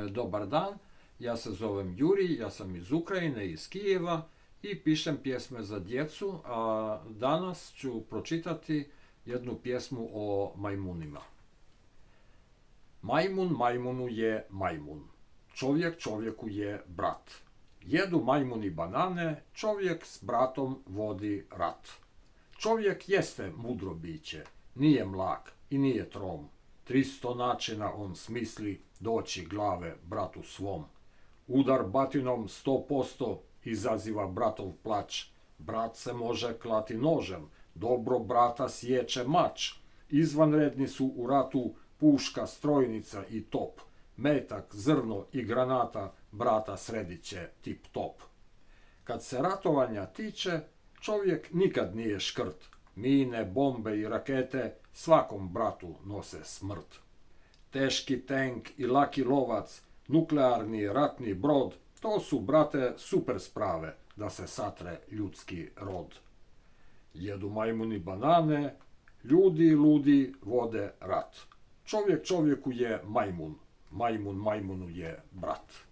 Dobar dan, ja se zovem Juri, ja sam iz Ukrajine, iz Kijeva i pišem pjesme za djecu, a danas ću pročitati jednu pjesmu o majmunima. Majmun majmunu je majmun, čovjek čovjeku je brat. Jedu majmuni banane, čovjek s bratom vodi rat. Čovjek jeste mudro biće, nije mlak i nije trom. 300 načina on smisli doći glave bratu svom. Udar batinom 100% izaziva bratov plać. Brat se može klati nožem, dobro brata sječe mač. Izvanredni su u ratu puška, strojnica i top. Metak, zrno i granata brata sredit će tip top. Kad se ratovanja tiče, čovjek nikad nije škrt. Mine, bombe i rakete svakom bratu nose smrt. Teški tenk i laki lovac, nuklearni ratni brod, to su, brate, super sprave da se satre ljudski rod. Jedu majmuni banane, ljudi ludi vode rat. Čovjek čovjeku je majmun, majmun majmunu je brat.